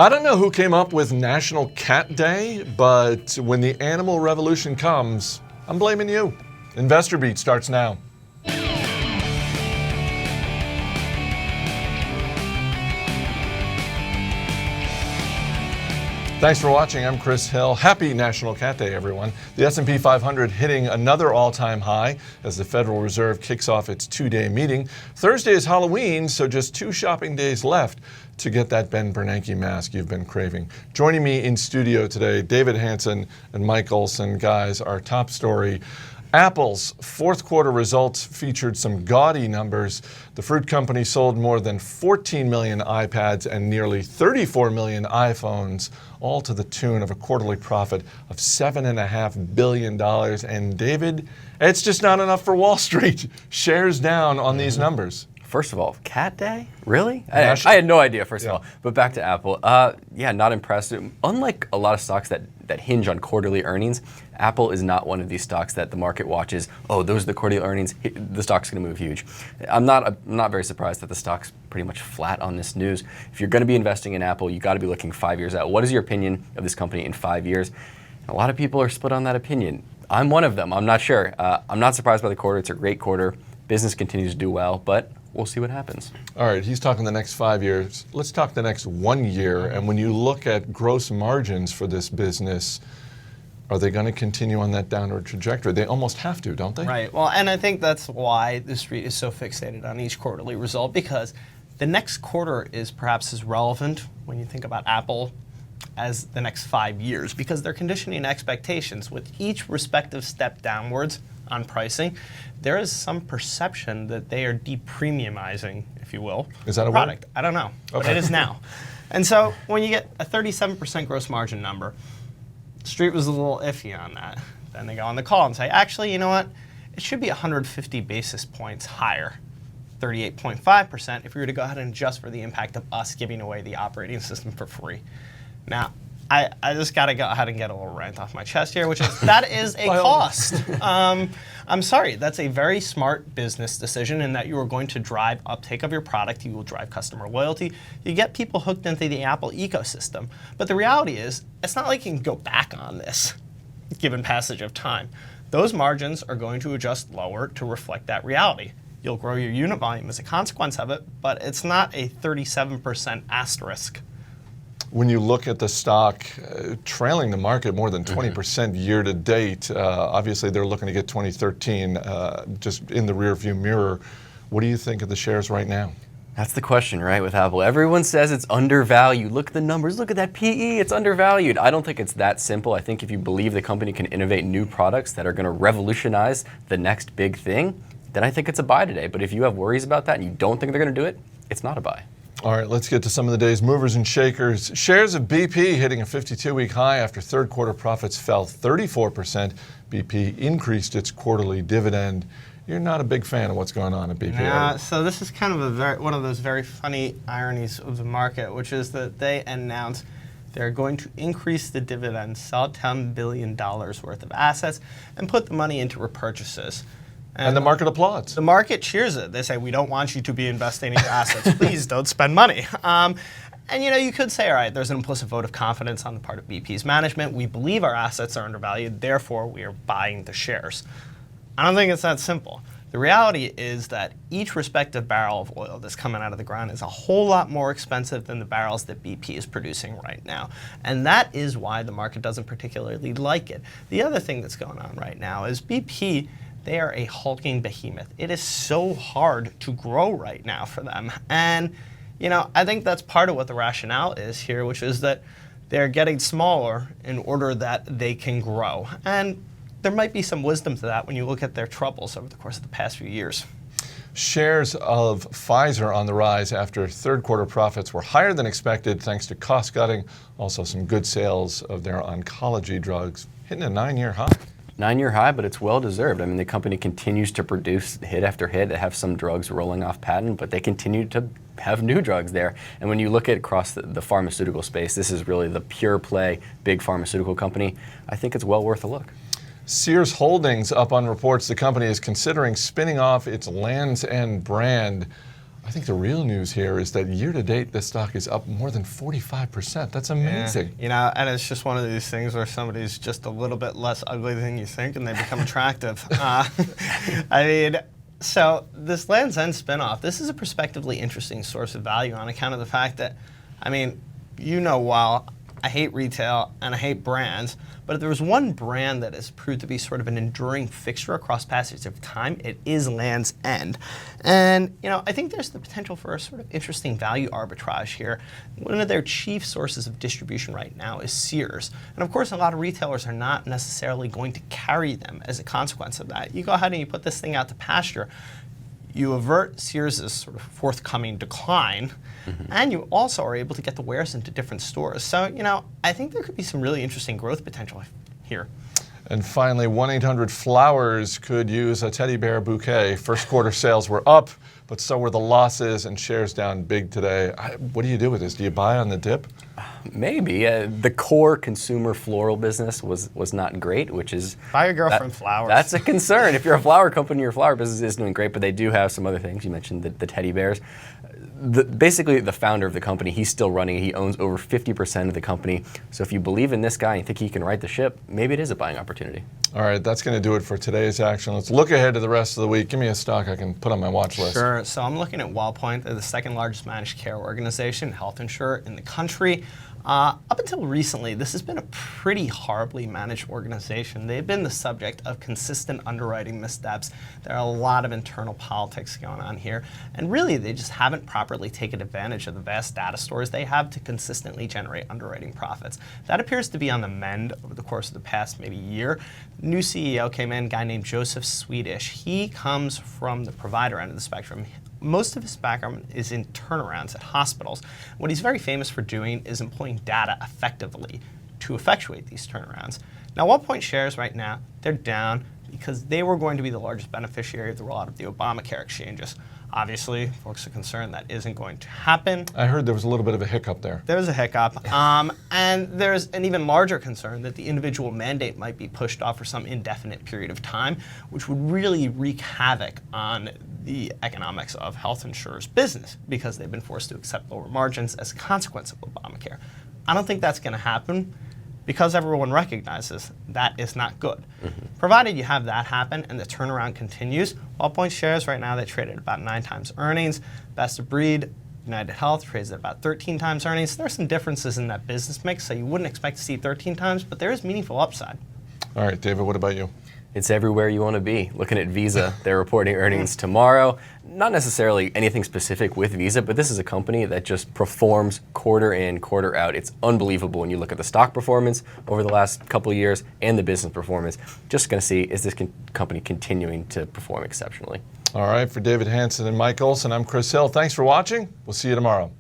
I don't know who came up with National Cat Day, but when the animal revolution comes, I'm blaming you. Investor Beat starts now. Thanks for watching. I'm Chris Hill. Happy National Cat Day, everyone. The S&P 500 hitting another all-time high as the Federal Reserve kicks off its two-day meeting. Thursday is Halloween, so just 2 shopping days left to get that Ben Bernanke mask you've been craving. Joining me in studio today, David Hanson and Mike Olsen. Guys, our top story. Apple's fourth quarter results featured some gaudy numbers. The fruit company sold more than 14 million iPads and nearly 34 million iPhones, all to the tune of a quarterly profit of $7.5 billion. And David, it's just not enough for Wall Street. Shares down on these numbers. First of all, Cat Day? Really? I had no idea, first of all. But back to Apple. Yeah, not impressed. Unlike a lot of stocks that hinge on quarterly earnings, Apple is not one of these stocks that the market watches. Oh, those are the quarterly earnings. The stock's going to move huge. I'm not very surprised that the stock's pretty much flat on this news. If you're going to be investing in Apple, you got to be looking 5 years out. What is your opinion of this company in 5 years? And a lot of people are split on that opinion. I'm one of them. I'm not sure. I'm not surprised by the quarter. It's a great quarter. Business continues to do well, but we'll see what happens. All right, he's talking the next 5 years. Let's talk the next 1 year. And when you look at gross margins for this business, are they going to continue on that downward trajectory? They almost have to, don't they? Right. Well, and I think that's why the street is so fixated on each quarterly result, because the next quarter is perhaps as relevant when you think about Apple as the next 5 years, because they're conditioning expectations with each respective step downwards on pricing. There is some perception that they are depremiumizing, if you will, is that a product. word? I don't know, okay. But it is now. And so when you get a 37% gross margin number, the street was a little iffy on that. Then they go on the call and say, actually, you know what? It should be 150 basis points higher, 38.5%, if we were to go ahead and adjust for the impact of us giving away the operating system for free. Now, I just got to go ahead and get a little rant off my chest here, which is that is a cost. I'm sorry, that's a very smart business decision in that you are going to drive uptake of your product. You will drive customer loyalty. You get people hooked into the Apple ecosystem. But the reality is, it's not like you can go back on this given passage of time. Those margins are going to adjust lower to reflect that reality. You'll grow your unit volume as a consequence of it, but it's not a 37% asterisk. When you look at the stock trailing the market more than 20% year to date, obviously they're looking to get 2013 just in the rearview mirror. What do you think of the shares right now? That's the question, right, with Apple. Everyone says it's undervalued. Look at the numbers. Look at that PE. It's undervalued. I don't think it's that simple. I think if you believe the company can innovate new products that are going to revolutionize the next big thing, then I think it's a buy today. But if you have worries about that and you don't think they're going to do it, it's not a buy. All right, let's get to some of the day's movers and shakers. Shares of BP hitting a 52-week high after third quarter profits fell 34%. BP increased its quarterly dividend. You're not a big fan of what's going on at BP. Yeah, so this is kind of one of those very funny ironies of the market, which is that they announced they're going to increase the dividend, sell $10 billion worth of assets, and put the money into repurchases. And the market applauds. The market cheers it. They say, we don't want you to be investing in your assets. Please don't spend money. And you could say, all right, there's an implicit vote of confidence on the part of BP's management. We believe our assets are undervalued, therefore we are buying the shares. I don't think it's that simple. The reality is that each respective barrel of oil that's coming out of the ground is a whole lot more expensive than the barrels that BP is producing right now. And that is why the market doesn't particularly like it. The other thing that's going on right now is BP, they are a hulking behemoth. It is so hard to grow right now for them. And, I think that's part of what the rationale is here, which is that they're getting smaller in order that they can grow. And there might be some wisdom to that when you look at their troubles over the course of the past few years. Shares of Pfizer on the rise after third quarter profits were higher than expected thanks to cost cutting. Also some good sales of their oncology drugs, hitting a 9-year high. 9-year high, but it's well deserved. I mean, the company continues to produce hit after hit. They have some drugs rolling off patent, but they continue to have new drugs there. And when you look at across the pharmaceutical space, this is really the pure play big pharmaceutical company. I think it's well worth a look. Sears Holdings up on reports the company is considering spinning off its Land's End brand. I think the real news here is that year to date, this stock is up more than 45%. That's amazing. Yeah, you know, and it's just one of these things where somebody's just a little bit less ugly than you think and they become attractive. I mean, so this Land's End spinoff, this is a prospectively interesting source of value on account of the fact that, I mean, you know, while I hate retail and I hate brands, but if there was one brand that has proved to be sort of an enduring fixture across passage of time, it is Land's End. And, you know, I think there's the potential for a sort of interesting value arbitrage here. One of their chief sources of distribution right now is Sears. And of course, a lot of retailers are not necessarily going to carry them as a consequence of that. You go ahead and you put this thing out to pasture, you avert Sears' sort of forthcoming decline, and you also are able to get the wares into different stores. So, you know, I think there could be some really interesting growth potential here. And finally, 1-800-Flowers could use a teddy bear bouquet. First quarter sales were up, but so were the losses, and shares down big today. What do you do with this? Do you buy on the dip? Maybe. The core consumer floral business was not great, which is... Buy your girlfriend flowers. That's a concern. If you're a flower company, your flower business is doing great, but they do have some other things. You mentioned the teddy bears. Basically, the founder of the company, he's still running it. He owns over 50% of the company. So if you believe in this guy and think he can right the ship, maybe it is a buying opportunity. All right, that's going to do it for today's action. Let's look ahead to the rest of the week. Give me a stock I can put on my watch list. Sure. So I'm looking at WellPoint. They're the second largest managed care organization, health insurer in the country. Up until recently, this has been a pretty horribly managed organization. They've been the subject of consistent underwriting missteps. There are a lot of internal politics going on here. And really, they just haven't properly taken advantage of the vast data stores they have to consistently generate underwriting profits. That appears to be on the mend over the course of the past maybe year. New CEO came in, a guy named Joseph Swedish. He comes from the provider end of the spectrum. Most of his background is in turnarounds at hospitals. What he's very famous for doing is employing data effectively to effectuate these turnarounds. Now, WellPoint shares right now, they're down because they were going to be the largest beneficiary of the rollout of the Obamacare exchanges. Obviously, folks are concerned that isn't going to happen. I heard there was a little bit of a hiccup there. There was a hiccup. And there's an even larger concern that the individual mandate might be pushed off for some indefinite period of time, which would really wreak havoc on the economics of health insurers' business because they've been forced to accept lower margins as a consequence of Obamacare. I don't think that's going to happen because everyone recognizes that is not good. Provided you have that happen and the turnaround continues, WellPoint shares right now, they trade at about 9 times earnings. Best of breed, United Health trades at about 13 times earnings. There are some differences in that business mix, so you wouldn't expect to see 13 times, but there is meaningful upside. All right, David, what about you? It's everywhere you want to be. Looking at Visa, they're reporting earnings tomorrow. Not necessarily anything specific with Visa, but this is a company that just performs quarter in, quarter out. It's unbelievable when you look at the stock performance over the last couple of years and the business performance. Just going to see, is this company continuing to perform exceptionally? All right, for David Hanson and Mike Olsen, I'm Chris Hill. Thanks for watching. We'll see you tomorrow.